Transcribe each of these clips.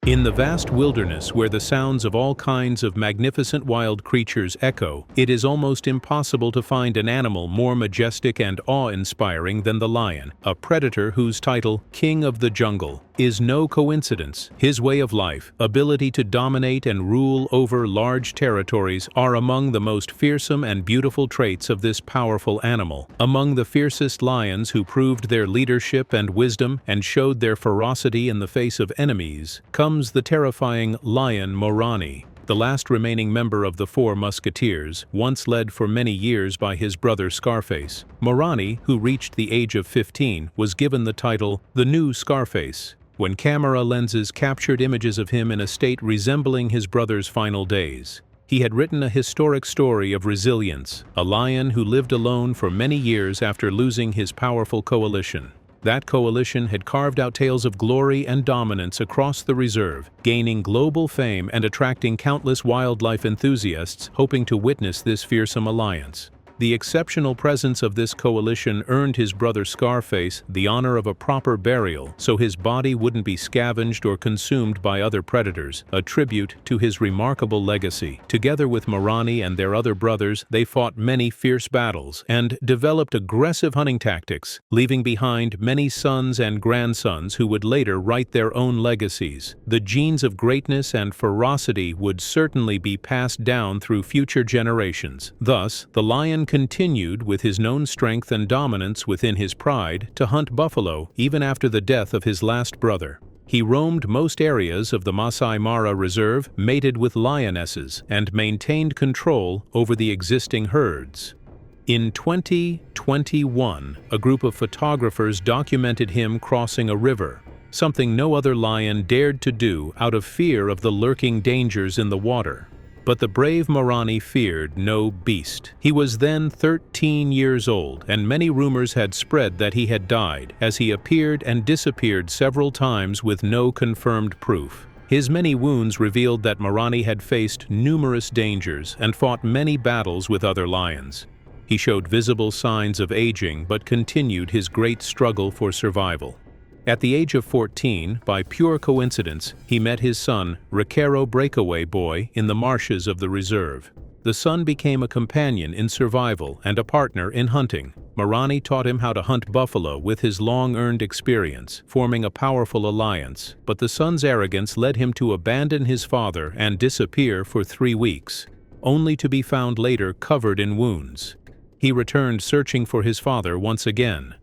In the vast wilderness where the sounds of all kinds of magnificent wild creatures echo, it is almost impossible to find an animal more majestic and awe-inspiring than the lion, a predator whose title, King of the Jungle, is no coincidence. His way of life, ability to dominate and rule over large territories are among the most fearsome and beautiful traits of this powerful animal. Among the fiercest lions who proved their leadership and wisdom and showed their ferocity in the face of enemies, comes the terrifying lion Morani, the last remaining member of the Four Musketeers, once led for many years by his brother Scarface. Morani, who reached the age of 15, was given the title the new Scarface when camera lenses captured images of him in a state resembling his brother's final days. He had written a historic story of resilience, a lion who lived alone for many years after losing his powerful coalition. That coalition had carved out tales of glory and dominance across the reserve, gaining global fame and attracting countless wildlife enthusiasts hoping to witness this fearsome alliance. The exceptional presence of this coalition earned his brother Scarface the honor of a proper burial so his body wouldn't be scavenged or consumed by other predators, a tribute to his remarkable legacy. Together with Morani and their other brothers, they fought many fierce battles and developed aggressive hunting tactics, leaving behind many sons and grandsons who would later write their own legacies. The genes of greatness and ferocity would certainly be passed down through future generations. Thus, the lion continued with his known strength and dominance within his pride to hunt buffalo even after the death of his last brother. He roamed most areas of the Masai Mara Reserve, mated with lionesses, and maintained control over the existing herds. In 2021, a group of photographers documented him crossing a river, something no other lion dared to do out of fear of the lurking dangers in the water. But the brave Morani feared no beast. He was then 13 years old, and many rumors had spread that he had died, as he appeared and disappeared several times with no confirmed proof. His many wounds revealed that Morani had faced numerous dangers and fought many battles with other lions. He showed visible signs of aging but continued his great struggle for survival. At the age of 14, by pure coincidence, he met his son, Ricaro Breakaway Boy, in the marshes of the reserve. The son became a companion in survival and a partner in hunting. Morani taught him how to hunt buffalo with his long-earned experience, forming a powerful alliance, but the son's arrogance led him to abandon his father and disappear for 3 weeks, only to be found later covered in wounds. He returned searching for his father once again.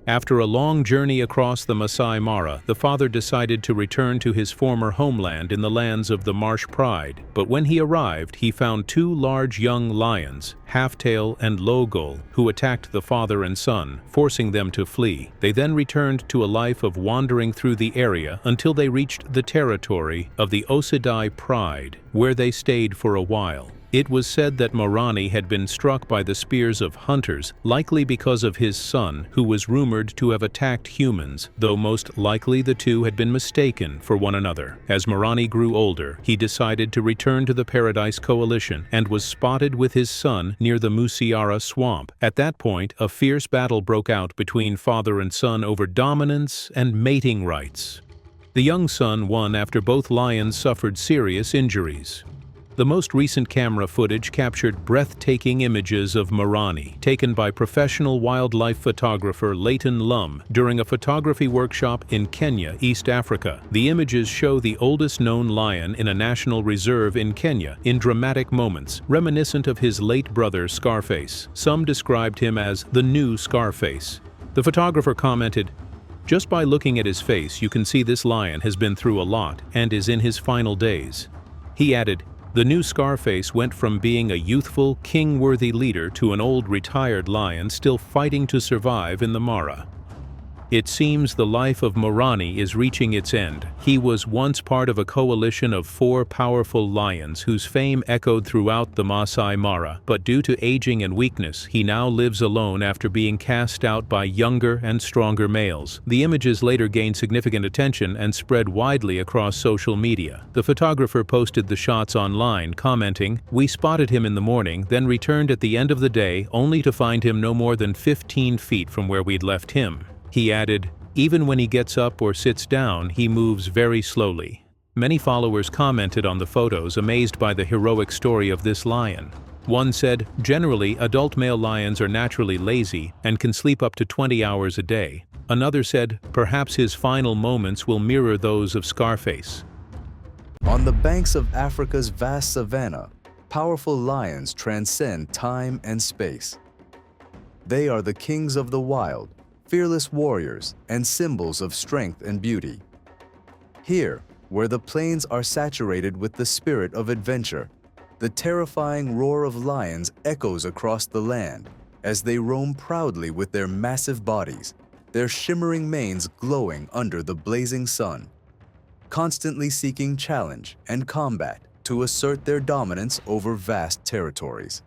After a long journey across the Masai Mara, the father decided to return to his former homeland in the lands of the Marsh Pride, but when he arrived, he found 2 large young lions, Halftail and Logol, who attacked the father and son, forcing them to flee. They then returned to a life of wandering through the area until they reached the territory of the Osidai Pride, where they stayed for a while. It was said that Morani had been struck by the spears of hunters, likely because of his son, who was rumored to have attacked humans, though most likely the two had been mistaken for one another. As Morani grew older, he decided to return to the Paradise Coalition and was spotted with his son near the Musiara swamp. At that point, a fierce battle broke out between father and son over dominance and mating rights. The young son won after both lions suffered serious injuries. The most recent camera footage captured breathtaking images of Morani, taken by professional wildlife photographer Leighton Lum during a photography workshop in Kenya, East Africa. The images show the oldest known lion in a national reserve in Kenya in dramatic moments, reminiscent of his late brother Scarface. Some described him as the new Scarface. The photographer commented, "Just by looking at his face, you can see this lion has been through a lot and is in his final days." He added, "The new Scarface went from being a youthful, king-worthy leader to an old retired lion still fighting to survive in the Mara." It seems the life of Morani is reaching its end. He was once part of a coalition of 4 powerful lions whose fame echoed throughout the Masai Mara, but due to aging and weakness, he now lives alone after being cast out by younger and stronger males. The images later gained significant attention and spread widely across social media. The photographer posted the shots online, commenting, "We spotted him in the morning, then returned at the end of the day only to find him no more than 15 feet from where we'd left him." He added, "Even when he gets up or sits down, he moves very slowly." Many followers commented on the photos, amazed by the heroic story of this lion. One said, "Generally, adult male lions are naturally lazy and can sleep up to 20 hours a day." Another said, "Perhaps his final moments will mirror those of Scarface." On the banks of Africa's vast savannah, powerful lions transcend time and space. They are the kings of the wild, fearless warriors, and symbols of strength and beauty. Here, where the plains are saturated with the spirit of adventure, the terrifying roar of lions echoes across the land as they roam proudly with their massive bodies, their shimmering manes glowing under the blazing sun, constantly seeking challenge and combat to assert their dominance over vast territories.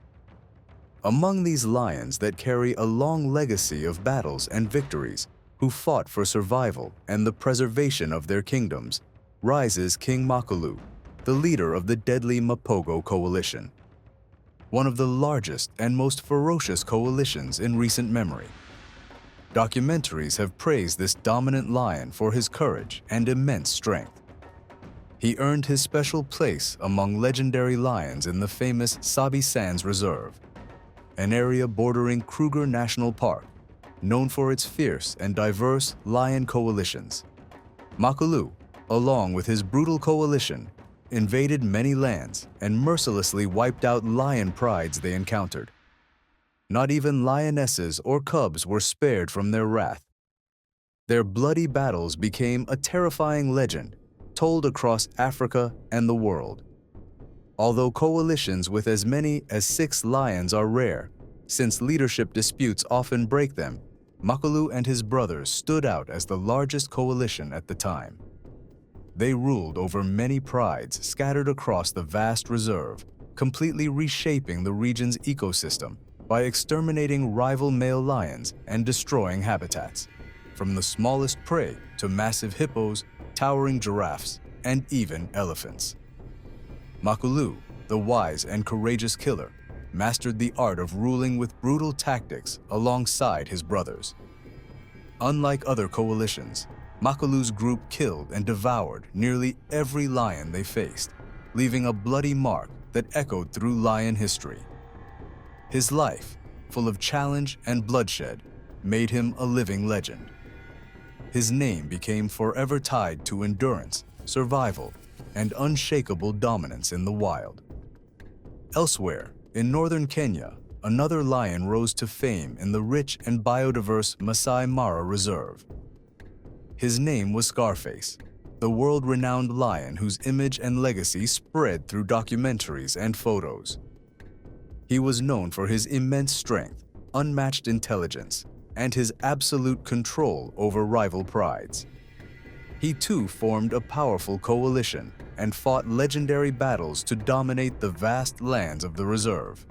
Among these lions that carry a long legacy of battles and victories, who fought for survival and the preservation of their kingdoms, rises King Makalu, the leader of the deadly Mapogo coalition, one of the largest and most ferocious coalitions in recent memory. Documentaries have praised this dominant lion for his courage and immense strength. He earned his special place among legendary lions in the famous Sabi Sands Reserve, an area bordering Kruger National Park, known for its fierce and diverse lion coalitions. Makalu, along with his brutal coalition, invaded many lands and mercilessly wiped out lion prides they encountered. Not even lionesses or cubs were spared from their wrath. Their bloody battles became a terrifying legend told across Africa and the world. Although coalitions with as many as 6 lions are rare, since leadership disputes often break them, Makalu and his brothers stood out as the largest coalition at the time. They ruled over many prides scattered across the vast reserve, completely reshaping the region's ecosystem by exterminating rival male lions and destroying habitats, from the smallest prey to massive hippos, towering giraffes, and even elephants. Makalu, the wise and courageous killer, mastered the art of ruling with brutal tactics alongside his brothers. Unlike other coalitions, Makalu's group killed and devoured nearly every lion they faced, leaving a bloody mark that echoed through lion history. His life, full of challenge and bloodshed, made him a living legend. His name became forever tied to endurance, survival, and unshakable dominance in the wild. Elsewhere, in northern Kenya, another lion rose to fame in the rich and biodiverse Masai Mara Reserve. His name was Scarface, the world-renowned lion whose image and legacy spread through documentaries and photos. He was known for his immense strength, unmatched intelligence, and his absolute control over rival prides. He too formed a powerful coalition and fought legendary battles to dominate the vast lands of the reserve.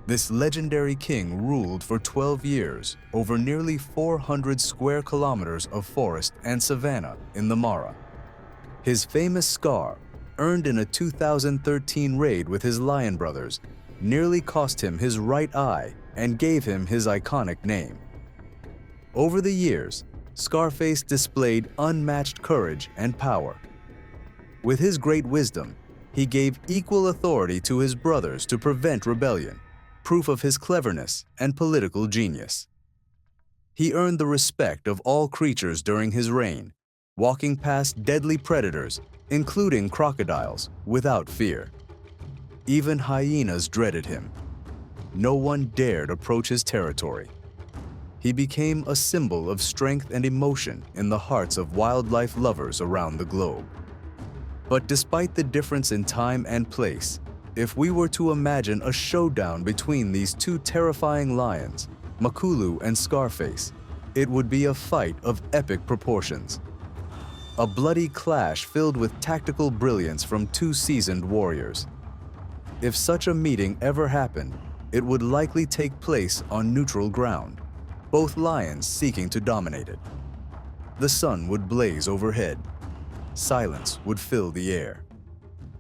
This legendary king ruled for 12 years over nearly 400 square kilometers of forest and savanna in the Mara. His famous scar, earned in a 2013 raid with his lion brothers, nearly cost him his right eye and gave him his iconic name. Over the years, Scarface displayed unmatched courage and power. With his great wisdom, he gave equal authority to his brothers to prevent rebellion, proof of his cleverness and political genius. He earned the respect of all creatures during his reign, walking past deadly predators, including crocodiles, without fear. Even hyenas dreaded him. No one dared approach his territory. He became a symbol of strength and emotion in the hearts of wildlife lovers around the globe. But despite the difference in time and place, if we were to imagine a showdown between these two terrifying lions, Makalu and Scarface, it would be a fight of epic proportions. A bloody clash filled with tactical brilliance from two seasoned warriors. If such a meeting ever happened, it would likely take place on neutral ground, both lions seeking to dominate it. The sun would blaze overhead. Silence would fill the air.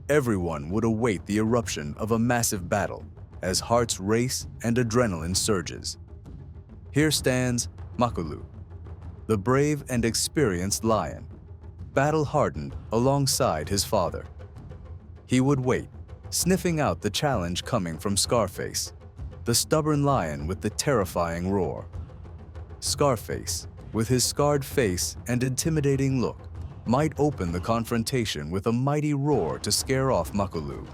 Everyone would await the eruption of a massive battle as hearts race and adrenaline surges. Here stands Makalu, the brave and experienced lion, battle-hardened alongside his father. He would wait, sniffing out the challenge coming from Scarface, the stubborn lion with the terrifying roar. Scarface, with his scarred face and intimidating look, might open the confrontation with a mighty roar to scare off Makulu.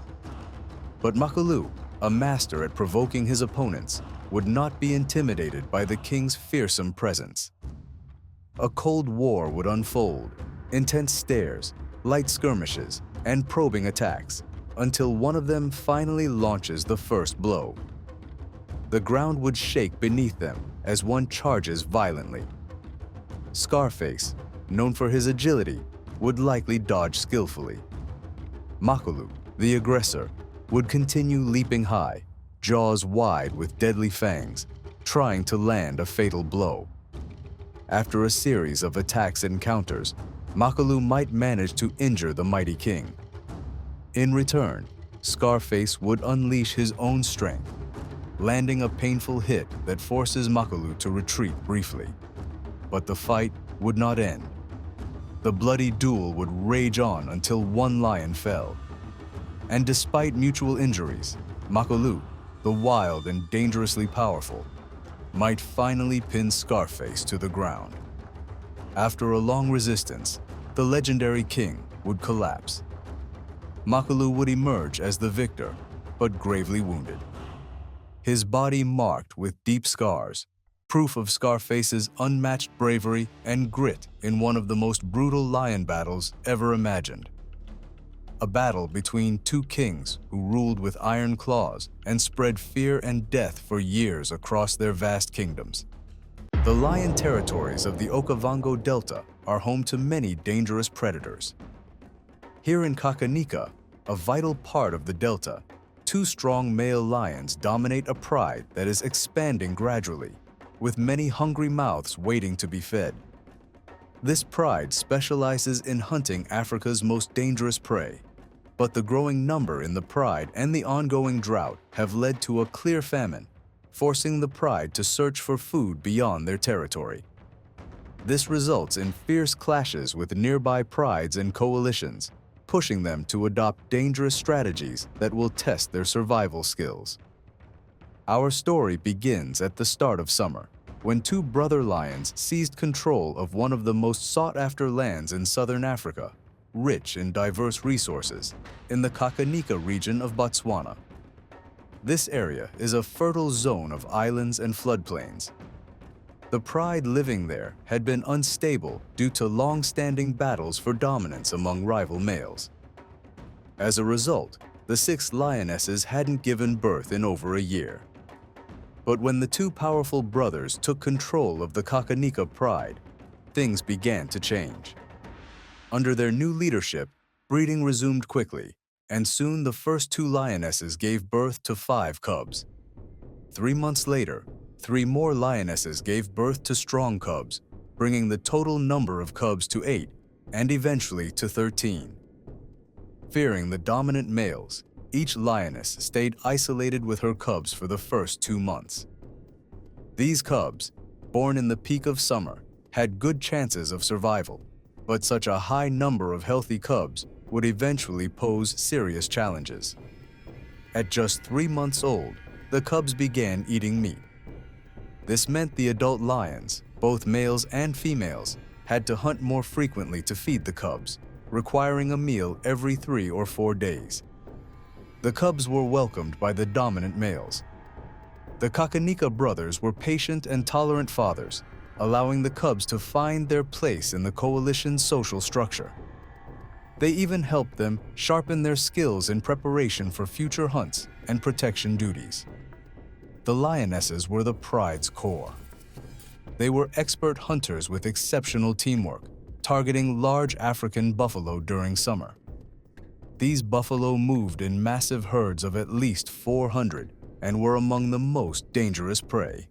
But Makulu, a master at provoking his opponents, would not be intimidated by the king's fearsome presence. A cold war would unfold, intense stares, light skirmishes, and probing attacks, until one of them finally launches the first blow. The ground would shake beneath them as one charges violently. Scarface, known for his agility, would likely dodge skillfully. Makulu, the aggressor, would continue leaping high, jaws wide with deadly fangs, trying to land a fatal blow. After a series of attacks and counters, Makulu might manage to injure the mighty king. In return, Scarface would unleash his own strength, landing a painful hit that forces Makulu to retreat briefly. But the fight would not end. The bloody duel would rage on until one lion fell. And despite mutual injuries, Makulu, the wild and dangerously powerful, might finally pin Scarface to the ground. After a long resistance, the legendary king would collapse. Makulu would emerge as the victor, but gravely wounded. His body marked with deep scars, proof of Scarface's unmatched bravery and grit in one of the most brutal lion battles ever imagined. A battle between two kings who ruled with iron claws and spread fear and death for years across their vast kingdoms. The lion territories of the Okavango Delta are home to many dangerous predators. Here in Kakanika, a vital part of the delta, two strong male lions dominate a pride that is expanding gradually, with many hungry mouths waiting to be fed. This pride specializes in hunting Africa's most dangerous prey, but the growing number in the pride and the ongoing drought have led to a clear famine, forcing the pride to search for food beyond their territory. This results in fierce clashes with nearby prides and coalitions, pushing them to adopt dangerous strategies that will test their survival skills. Our story begins at the start of summer, when two brother lions seized control of one of the most sought-after lands in southern Africa, rich in diverse resources, in the Kakanika region of Botswana. This area is a fertile zone of islands and floodplains. The pride living there had been unstable due to long-standing battles for dominance among rival males. As a result, the 6 lionesses hadn't given birth in over a year. But when the two powerful brothers took control of the Kakanika pride, things began to change. Under their new leadership, breeding resumed quickly, and soon the first 2 lionesses gave birth to 5 cubs. 3 months later, 3 more lionesses gave birth to strong cubs, bringing the total number of cubs to 8, and eventually to 13. Fearing the dominant males, each lioness stayed isolated with her cubs for the first 2 months. These cubs, born in the peak of summer, had good chances of survival, but such a high number of healthy cubs would eventually pose serious challenges. At just 3 months old, the cubs began eating meat. This meant the adult lions, both males and females, had to hunt more frequently to feed the cubs, requiring a meal every 3 or 4 days. The cubs were welcomed by the dominant males. The Kakanika brothers were patient and tolerant fathers, allowing the cubs to find their place in the coalition's social structure. They even helped them sharpen their skills in preparation for future hunts and protection duties. The lionesses were the pride's core. They were expert hunters with exceptional teamwork, targeting large African buffalo during summer. These buffalo moved in massive herds of at least 400 and were among the most dangerous prey.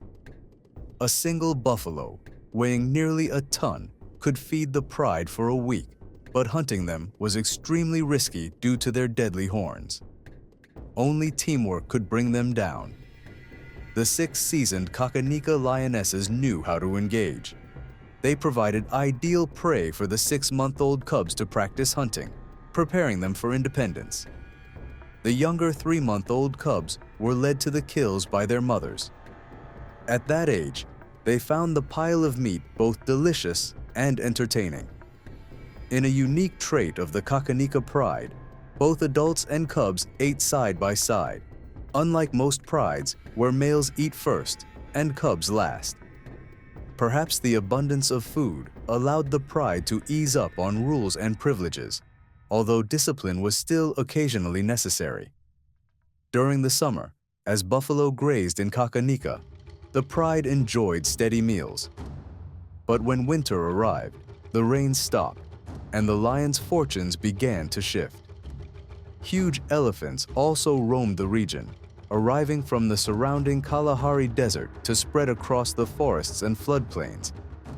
A single buffalo, weighing nearly a ton, could feed the pride for a week, but hunting them was extremely risky due to their deadly horns. Only teamwork could bring them down. The 6 seasoned Kakanika lionesses knew how to engage. They provided ideal prey for the 6-month-old cubs to practice hunting, preparing them for independence. The younger 3-month-old cubs were led to the kills by their mothers. At that age, they found the pile of meat both delicious and entertaining. In a unique trait of the Kakanika pride, both adults and cubs ate side by side, unlike most prides where males eat first and cubs last. Perhaps the abundance of food allowed the pride to ease up on rules and privileges, although discipline was still occasionally necessary. During the summer, as buffalo grazed in Kakanika, the pride enjoyed steady meals. But when winter arrived, the rains stopped, and the lion's fortunes began to shift. Huge elephants also roamed the region, arriving from the surrounding Kalahari Desert to spread across the forests and floodplains,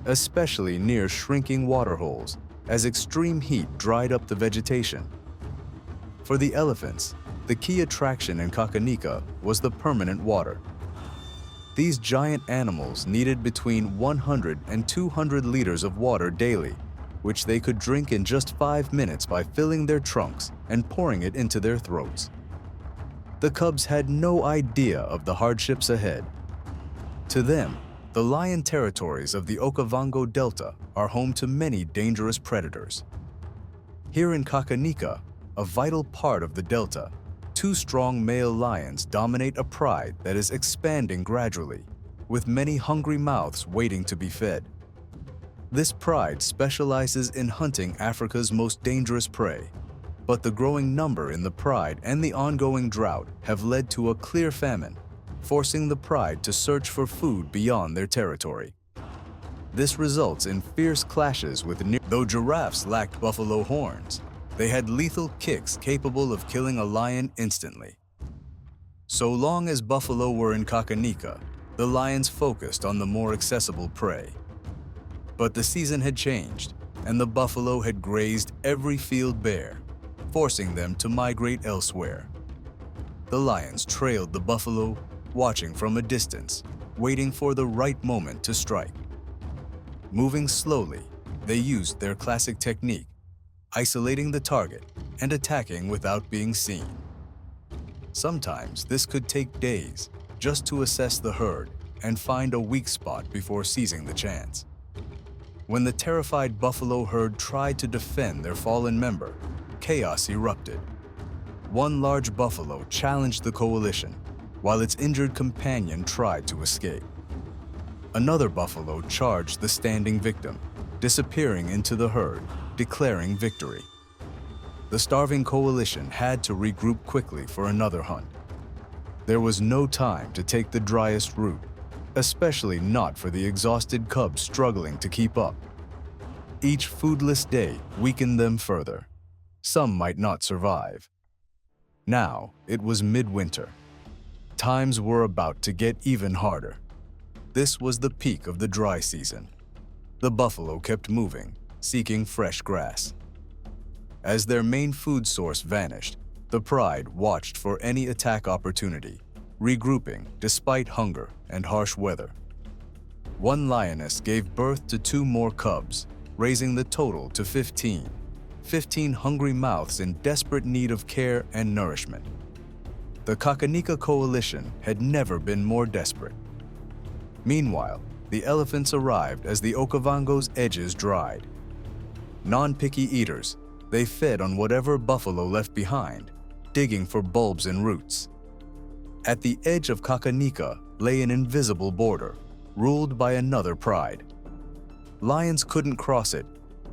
especially near shrinking waterholes, as extreme heat dried up the vegetation. For the elephants, the key attraction in Kakanika was the permanent water. These giant animals needed between 100 and 200 liters of water daily, which they could drink in just 5 minutes by filling their trunks and pouring it into their throats. The cubs had no idea of the hardships ahead. To them, the lion territories of the Okavango Delta are home to many dangerous predators. Here in Kakanika, a vital part of the delta, 2 strong male lions dominate a pride that is expanding gradually, with many hungry mouths waiting to be fed. This pride specializes in hunting Africa's most dangerous prey, but the growing number in the pride and the ongoing drought have led to a clear famine, forcing the pride to search for food beyond their territory. This results in fierce clashes with Though giraffes lacked buffalo horns, they had lethal kicks capable of killing a lion instantly. So long as buffalo were in Kakanika, the lions focused on the more accessible prey. But the season had changed, and the buffalo had grazed every field bare, forcing them to migrate elsewhere. The lions trailed the buffalo, watching from a distance, waiting for the right moment to strike. Moving slowly, they used their classic technique, isolating the target and attacking without being seen. Sometimes this could take days just to assess the herd and find a weak spot before seizing the chance. When the terrified buffalo herd tried to defend their fallen member, chaos erupted. One large buffalo challenged the coalition, while its injured companion tried to escape. Another buffalo charged the standing victim, disappearing into the herd, declaring victory. The starving coalition had to regroup quickly for another hunt. There was no time to take the driest route, especially not for the exhausted cubs struggling to keep up. Each foodless day weakened them further. Some might not survive. Now it was midwinter. Times were about to get even harder. This was the peak of the dry season. The buffalo kept moving, seeking fresh grass. As their main food source vanished, the pride watched for any attack opportunity, regrouping despite hunger and harsh weather. One lioness gave birth to 2 more cubs, raising the total to 15 hungry mouths in desperate need of care and nourishment. The Kakanika coalition had never been more desperate. Meanwhile, the elephants arrived as the Okavango's edges dried. Non-picky eaters, they fed on whatever buffalo left behind, digging for bulbs and roots. At the edge of Kakanika lay an invisible border, ruled by another pride. Lions couldn't cross it,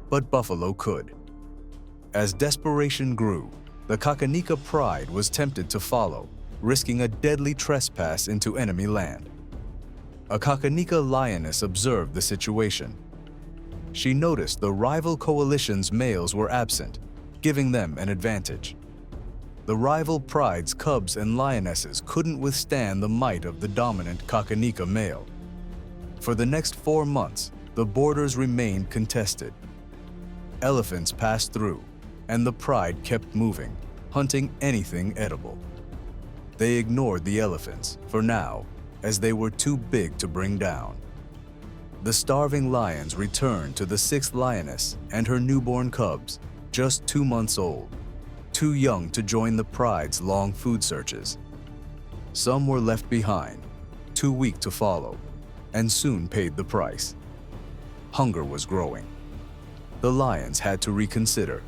but buffalo could. As desperation grew, the Kakanika pride was tempted to follow, risking a deadly trespass into enemy land. A Kakanika lioness observed the situation. She noticed the rival coalition's males were absent, giving them an advantage. The rival pride's cubs and lionesses couldn't withstand the might of the dominant Kakanika male. For the next 4 months, the borders remained contested. Elephants passed through, and the pride kept moving, hunting anything edible. They ignored the elephants, for now, as they were too big to bring down. The starving lions returned to the sixth lioness and her newborn cubs, just 2 months old, too young to join the pride's long food searches. Some were left behind, too weak to follow, and soon paid the price. Hunger was growing. The lions had to reconsider.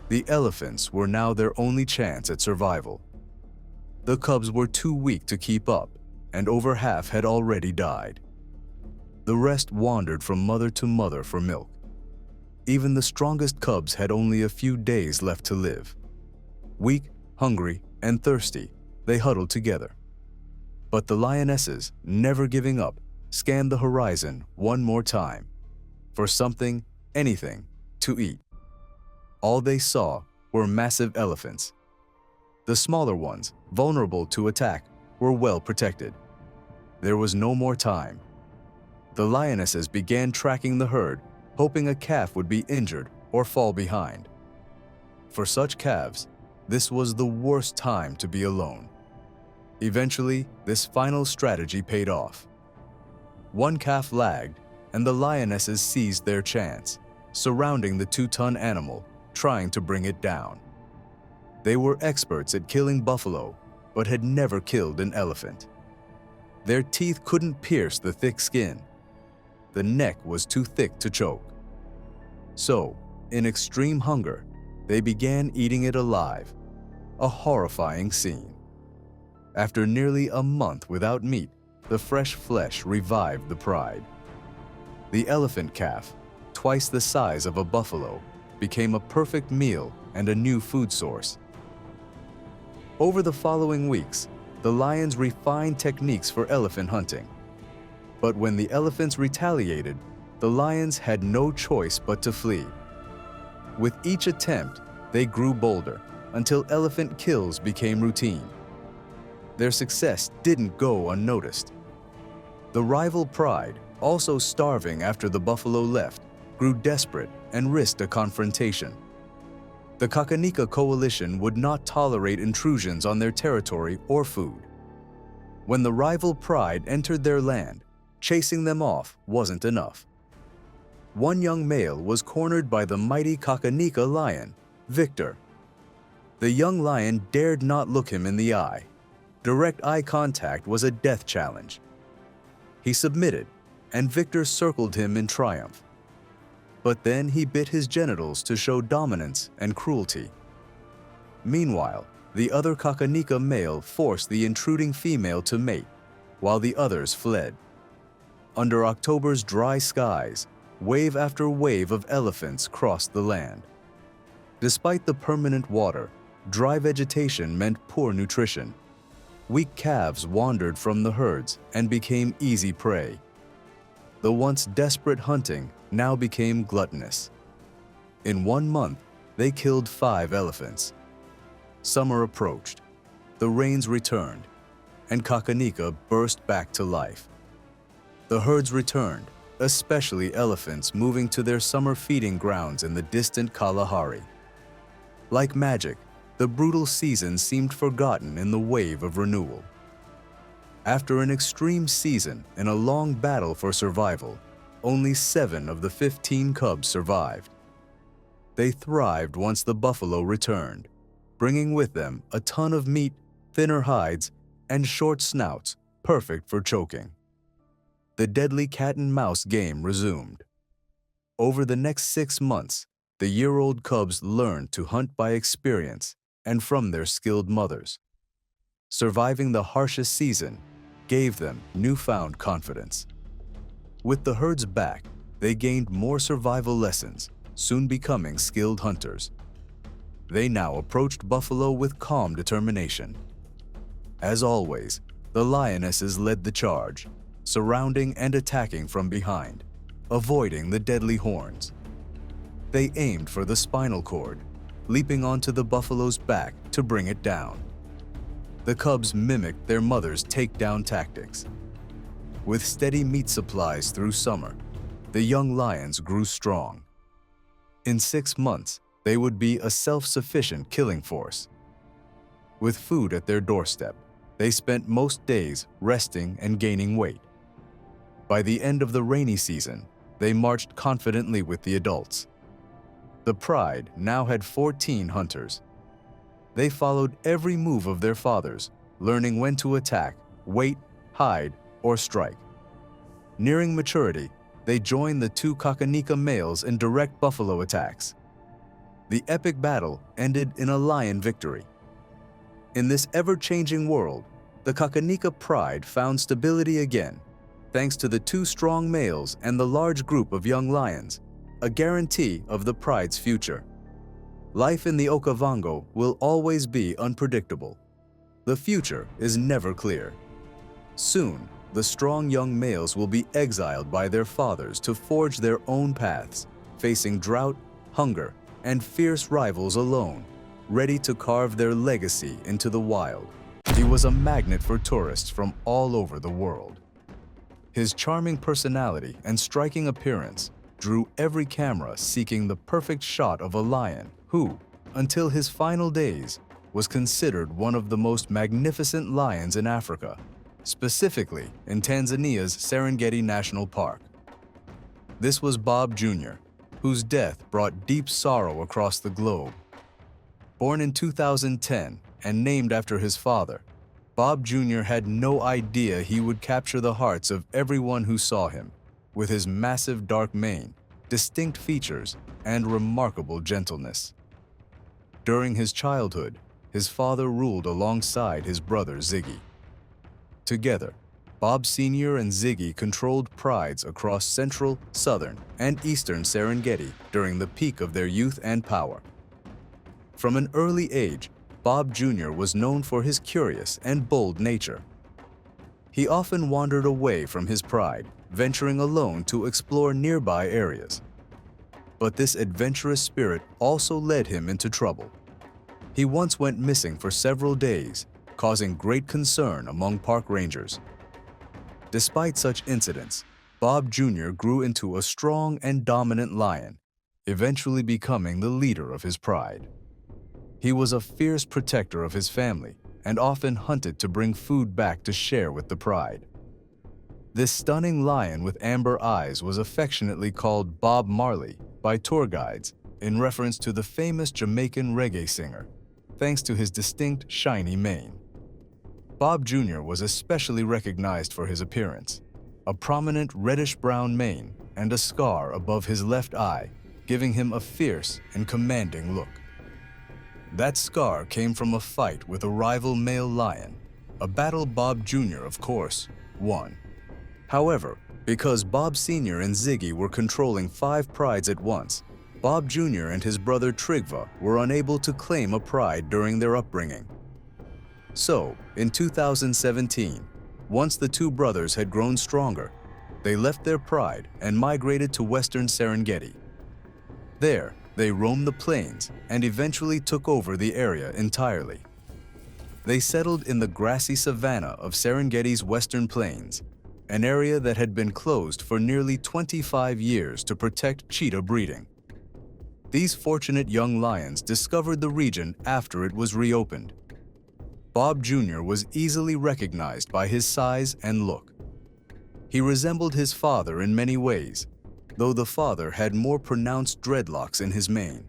The elephants were now their only chance at survival. The cubs were too weak to keep up, and over half had already died. The rest wandered from mother to mother for milk. Even the strongest cubs had only a few days left to live. Weak, hungry, and thirsty, they huddled together. But the lionesses, never giving up, scanned the horizon one more time for something, anything, to eat. All they saw were massive elephants. The smaller ones, vulnerable to attack, were well protected. There was no more time. The lionesses began tracking the herd, hoping a calf would be injured or fall behind. For such calves, this was the worst time to be alone. Eventually, this final strategy paid off. One calf lagged, and the lionesses seized their chance, surrounding the 2-ton animal, trying to bring it down. They were experts at killing buffalo, but had never killed an elephant. Their teeth couldn't pierce the thick skin. The neck was too thick to choke. So, in extreme hunger, they began eating it alive, a horrifying scene. After nearly a month without meat, the fresh flesh revived the pride. The elephant calf, twice the size of a buffalo, became a perfect meal and a new food source. Over the following weeks, the lions refined techniques for elephant hunting. But when the elephants retaliated, the lions had no choice but to flee. With each attempt, they grew bolder until elephant kills became routine. Their success didn't go unnoticed. The rival pride, also starving after the buffalo left, grew desperate and risked a confrontation. The Kakanika coalition would not tolerate intrusions on their territory or food. When the rival pride entered their land, chasing them off wasn't enough. One young male was cornered by the mighty Kakanika lion, Victor. The young lion dared not look him in the eye. Direct eye contact was a death challenge. He submitted, and Victor circled him in triumph. But then he bit his genitals to show dominance and cruelty. Meanwhile, the other Kakanika male forced the intruding female to mate, while the others fled. Under October's dry skies, wave after wave of elephants crossed the land. Despite the permanent water, dry vegetation meant poor nutrition. Weak calves wandered from the herds and became easy prey. The once desperate hunting now became gluttonous. In 1 month, they killed 5 elephants. Summer approached, the rains returned, and Kakanika burst back to life. The herds returned, especially elephants moving to their summer feeding grounds in the distant Kalahari. Like magic, the brutal season seemed forgotten in the wave of renewal. After an extreme season and a long battle for survival, only 7 of the 15 cubs survived. They thrived once the buffalo returned, bringing with them a ton of meat, thinner hides, and short snouts, perfect for choking. The deadly cat and mouse game resumed. Over the next 6 months, the year-old cubs learned to hunt by experience and from their skilled mothers. Surviving the harshest season gave them newfound confidence. With the herds back, they gained more survival lessons, soon becoming skilled hunters. They now approached buffalo with calm determination. As always, the lionesses led the charge, surrounding and attacking from behind, avoiding the deadly horns. They aimed for the spinal cord, leaping onto the buffalo's back to bring it down. The cubs mimicked their mother's takedown tactics. With steady meat supplies through summer, the young lions grew strong. In 6 months, they would be a self-sufficient killing force. With food at their doorstep, they spent most days resting and gaining weight. By the end of the rainy season, they marched confidently with the adults. The pride now had 14 hunters. They followed every move of their fathers, learning when to attack, wait, hide, or strike. Nearing maturity, they joined the two Kakanika males in direct buffalo attacks. The epic battle ended in a lion victory. In this ever-changing world, the Kakanika pride found stability again, thanks to the two strong males and the large group of young lions, a guarantee of the pride's future. Life in the Okavango will always be unpredictable. The future is never clear. Soon, the strong young males will be exiled by their fathers to forge their own paths, facing drought, hunger, and fierce rivals alone, ready to carve their legacy into the wild. He was a magnet for tourists from all over the world. His charming personality and striking appearance drew every camera seeking the perfect shot of a lion who, until his final days, was considered one of the most magnificent lions in Africa, specifically in Tanzania's Serengeti National Park. This was Bob Jr., whose death brought deep sorrow across the globe. Born in 2010 and named after his father, Bob Jr. had no idea he would capture the hearts of everyone who saw him, with his massive dark mane, distinct features, and remarkable gentleness. During his childhood, his father ruled alongside his brother Ziggy. Together, Bob Sr. and Ziggy controlled prides across central, southern, and eastern Serengeti during the peak of their youth and power. From an early age, Bob Jr. was known for his curious and bold nature. He often wandered away from his pride, venturing alone to explore nearby areas. But this adventurous spirit also led him into trouble. He once went missing for several days, causing great concern among park rangers. Despite such incidents, Bob Jr. grew into a strong and dominant lion, eventually becoming the leader of his pride. He was a fierce protector of his family and often hunted to bring food back to share with the pride. This stunning lion with amber eyes was affectionately called Bob Marley by tour guides in reference to the famous Jamaican reggae singer, thanks to his distinct shiny mane. Bob Jr. was especially recognized for his appearance, a prominent reddish-brown mane and a scar above his left eye, giving him a fierce and commanding look. That scar came from a fight with a rival male lion, a battle Bob Jr., of course, won. However, because Bob Sr. and Ziggy were controlling 5 prides at once, Bob Jr. and his brother Trigva were unable to claim a pride during their upbringing. So, in 2017, once the two brothers had grown stronger, they left their pride and migrated to western Serengeti. There, they roamed the plains and eventually took over the area entirely. They settled in the grassy savannah of Serengeti's western plains, an area that had been closed for nearly 25 years to protect cheetah breeding. These fortunate young lions discovered the region after it was reopened. Bob Jr. was easily recognized by his size and look. He resembled his father in many ways, though the father had more pronounced dreadlocks in his mane.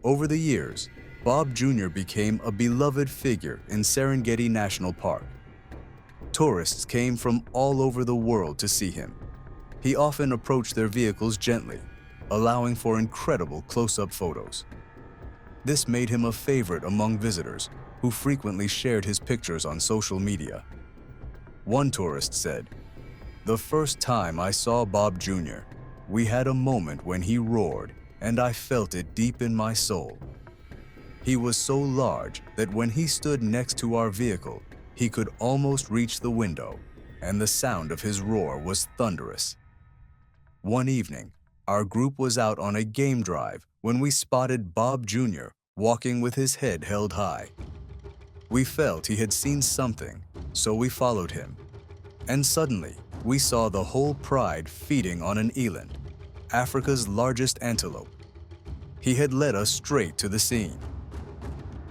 Over the years, Bob Jr. became a beloved figure in Serengeti National Park. Tourists came from all over the world to see him. He often approached their vehicles gently, allowing for incredible close-up photos. This made him a favorite among visitors, who frequently shared his pictures on social media. One tourist said, "The first time I saw Bob Jr., we had a moment when he roared, and I felt it deep in my soul. He was so large that when he stood next to our vehicle, he could almost reach the window, and the sound of his roar was thunderous." One evening, our group was out on a game drive when we spotted Bob Jr. walking with his head held high. We felt he had seen something, so we followed him. And suddenly, we saw the whole pride feeding on an eland, Africa's largest antelope. He had led us straight to the scene.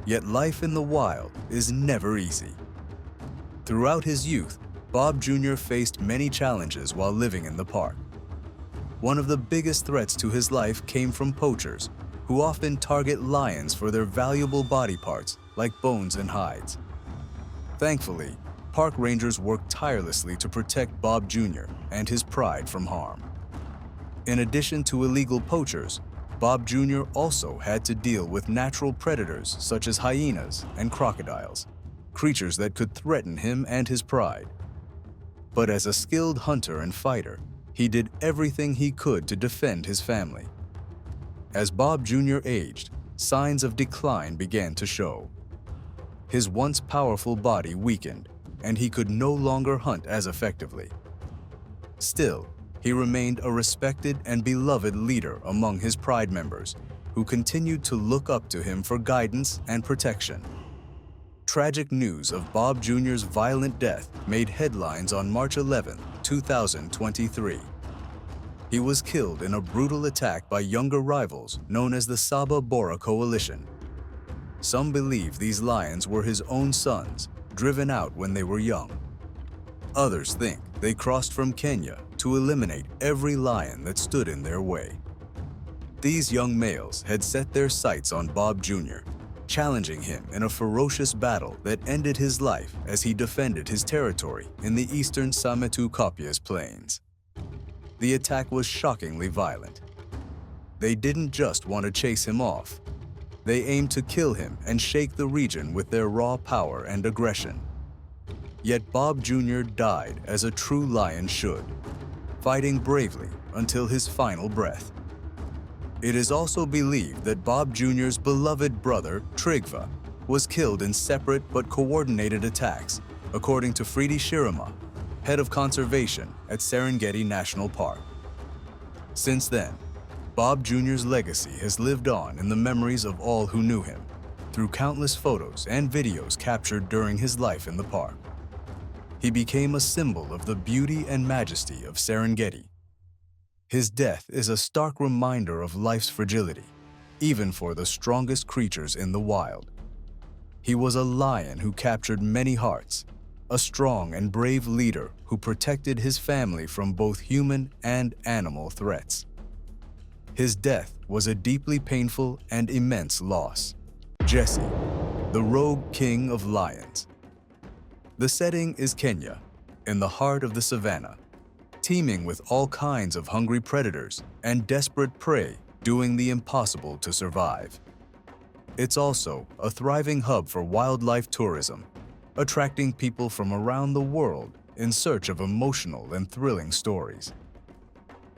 Yet life in the wild is never easy. Throughout his youth, Bob Jr. faced many challenges while living in the park. One of the biggest threats to his life came from poachers, who often target lions for their valuable body parts like bones and hides. Thankfully, park rangers worked tirelessly to protect Bob Jr. and his pride from harm. In addition to illegal poachers, Bob Jr. also had to deal with natural predators such as hyenas and crocodiles, creatures that could threaten him and his pride. But as a skilled hunter and fighter, he did everything he could to defend his family. As Bob Jr. aged, signs of decline began to show. His once powerful body weakened, and he could no longer hunt as effectively. Still, he remained a respected and beloved leader among his pride members, who continued to look up to him for guidance and protection. Tragic news of Bob Jr.'s violent death made headlines on March 11, 2023. He was killed in a brutal attack by younger rivals known as the Saba Bora Coalition. Some believe these lions were his own sons, driven out when they were young. Others think they crossed from Kenya to eliminate every lion that stood in their way. These young males had set their sights on Bob Jr., challenging him in a ferocious battle that ended his life as he defended his territory in the eastern Sametu-Kopias plains. The attack was shockingly violent. They didn't just want to chase him off. They aimed to kill him and shake the region with their raw power and aggression. Yet Bob Jr. died as a true lion should, fighting bravely until his final breath. It is also believed that Bob Jr.'s beloved brother, Trygve, was killed in separate but coordinated attacks, according to Fridi Shirama, head of conservation at Serengeti National Park. Since then, Bob Jr.'s legacy has lived on in the memories of all who knew him, through countless photos and videos captured during his life in the park. He became a symbol of the beauty and majesty of Serengeti. His death is a stark reminder of life's fragility, even for the strongest creatures in the wild. He was a lion who captured many hearts, a strong and brave leader who protected his family from both human and animal threats. His death was a deeply painful and immense loss. Jesse, the rogue king of lions. The setting is Kenya, in the heart of the savannah, teeming with all kinds of hungry predators and desperate prey doing the impossible to survive. It's also a thriving hub for wildlife tourism, attracting people from around the world in search of emotional and thrilling stories.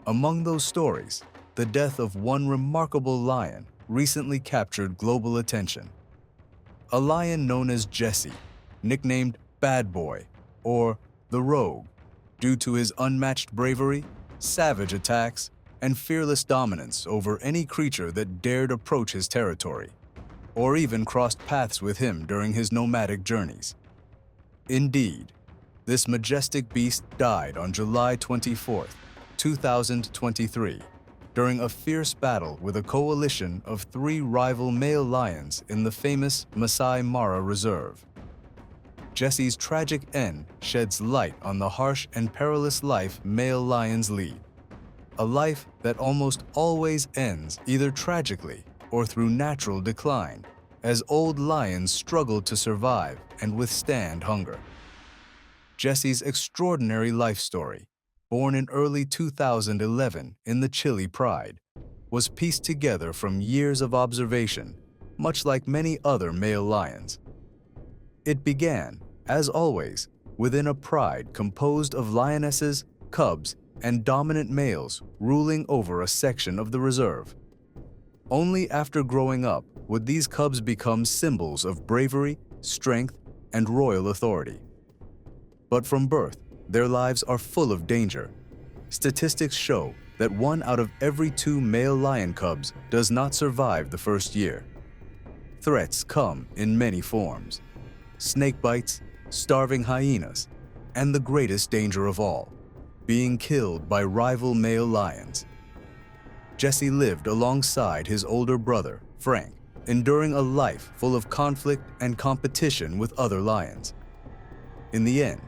Among those stories, the death of one remarkable lion recently captured global attention. A lion known as Jesse, nicknamed Bad Boy or the Rogue, due to his unmatched bravery, savage attacks, and fearless dominance over any creature that dared approach his territory, or even crossed paths with him during his nomadic journeys. Indeed, this majestic beast died on July 24, 2023, during a fierce battle with a coalition of 3 rival male lions in the famous Masai Mara Reserve. Jesse's tragic end sheds light on the harsh and perilous life male lions lead, a life that almost always ends either tragically or through natural decline, as old lions struggle to survive and withstand hunger. Jesse's extraordinary life story, born in early 2011 in the Chile Pride, was pieced together from years of observation, much like many other male lions. It began, as always, within a pride composed of lionesses, cubs, and dominant males ruling over a section of the reserve. Only after growing up would these cubs become symbols of bravery, strength, and royal authority. But from birth, their lives are full of danger. Statistics show that 1 out of every 2 male lion cubs does not survive the first year. Threats come in many forms: snake bites, starving hyenas, and the greatest danger of all, being killed by rival male lions. Jesse lived alongside his older brother, Frank, enduring a life full of conflict and competition with other lions. In the end,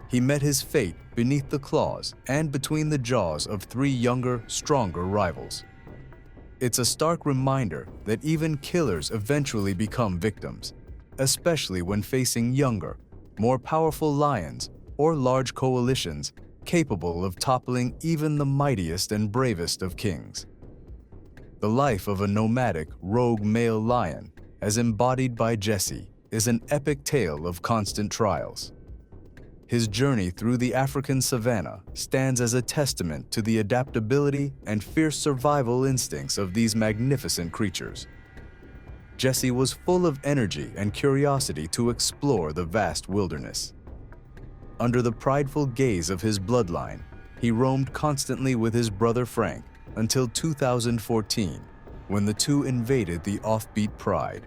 he met his fate beneath the claws and between the jaws of three younger, stronger rivals. It's a stark reminder that even killers eventually become victims, especially when facing younger, more powerful lions or large coalitions capable of toppling even the mightiest and bravest of kings. The life of a nomadic, rogue male lion, as embodied by Jesse, is an epic tale of constant trials. His journey through the African savannah stands as a testament to the adaptability and fierce survival instincts of these magnificent creatures. Jesse was full of energy and curiosity to explore the vast wilderness. Under the prideful gaze of his bloodline, he roamed constantly with his brother Frank until 2014, when the two invaded the offbeat Pride.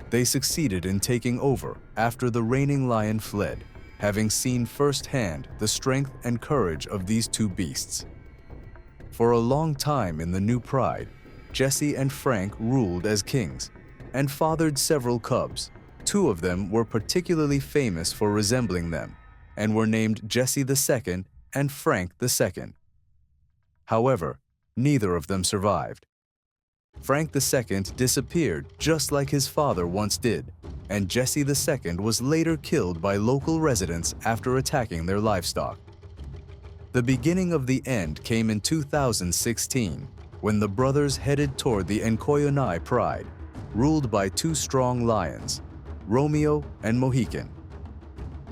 They succeeded in taking over after the reigning lion fled, having seen firsthand the strength and courage of these two beasts. For a long time in the new Pride, Jesse and Frank ruled as kings and fathered several cubs. Two of them were particularly famous for resembling them and were named Jesse II and Frank II. However, neither of them survived. Frank II disappeared just like his father once did, and Jesse II was later killed by local residents after attacking their livestock. The beginning of the end came in 2016, when the brothers headed toward the Nkoyonai Pride, ruled by two strong lions, Romeo and Mohican.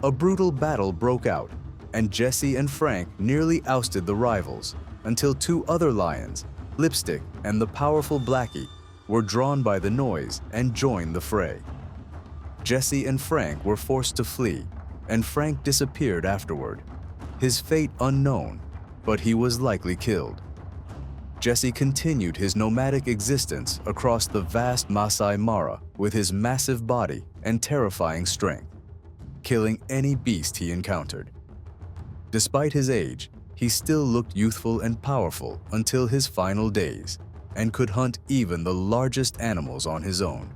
A brutal battle broke out, and Jesse and Frank nearly ousted the rivals, until two other lions, Lipstick and the powerful Blackie, were drawn by the noise and joined the fray. Jesse and Frank were forced to flee, and Frank disappeared afterward, his fate unknown, but he was likely killed. Jesse continued his nomadic existence across the vast Masai Mara with his massive body and terrifying strength, killing any beast he encountered. Despite his age, he still looked youthful and powerful until his final days, and could hunt even the largest animals on his own.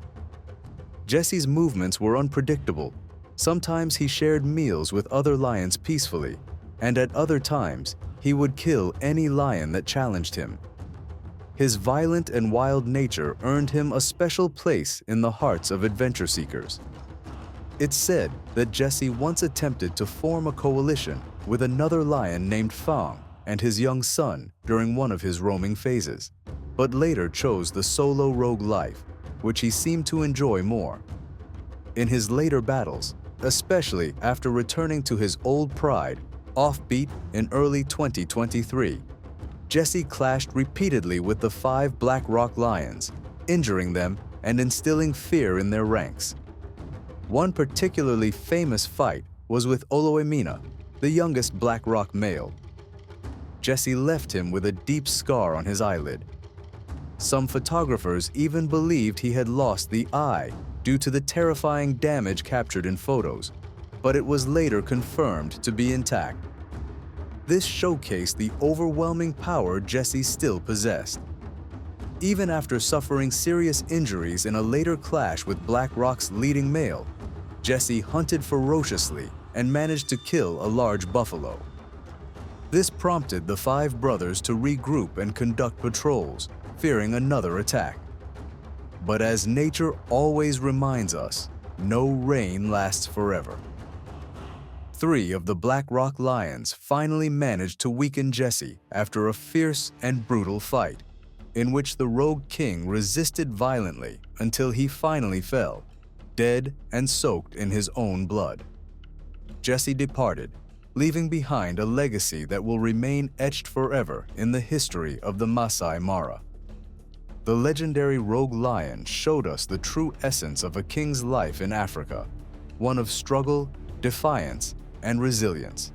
Jesse's movements were unpredictable. Sometimes he shared meals with other lions peacefully, and at other times, he would kill any lion that challenged him. His violent and wild nature earned him a special place in the hearts of adventure seekers. It's said that Jesse once attempted to form a coalition with another lion named Fang and his young son during one of his roaming phases, but later chose the solo rogue life, which he seemed to enjoy more. In his later battles, especially after returning to his old Pride, offbeat in early 2023, Jesse clashed repeatedly with the 5 Black Rock Lions, injuring them and instilling fear in their ranks. One particularly famous fight was with Oloemina, the youngest Black Rock male. Jesse left him with a deep scar on his eyelid. Some photographers even believed he had lost the eye due to the terrifying damage captured in photos, but it was later confirmed to be intact. This showcased the overwhelming power Jesse still possessed. Even after suffering serious injuries in a later clash with Black Rock's leading male, Jesse hunted ferociously and managed to kill a large buffalo. This prompted the 5 brothers to regroup and conduct patrols, fearing another attack. But as nature always reminds us, no reign lasts forever. 3 of the Black Rock Lions finally managed to weaken Jesse after a fierce and brutal fight, in which the rogue king resisted violently until he finally fell, dead and soaked in his own blood. Jesse departed, leaving behind a legacy that will remain etched forever in the history of the Masai Mara. The legendary rogue lion showed us the true essence of a king's life in Africa, one of struggle, defiance, and resilience.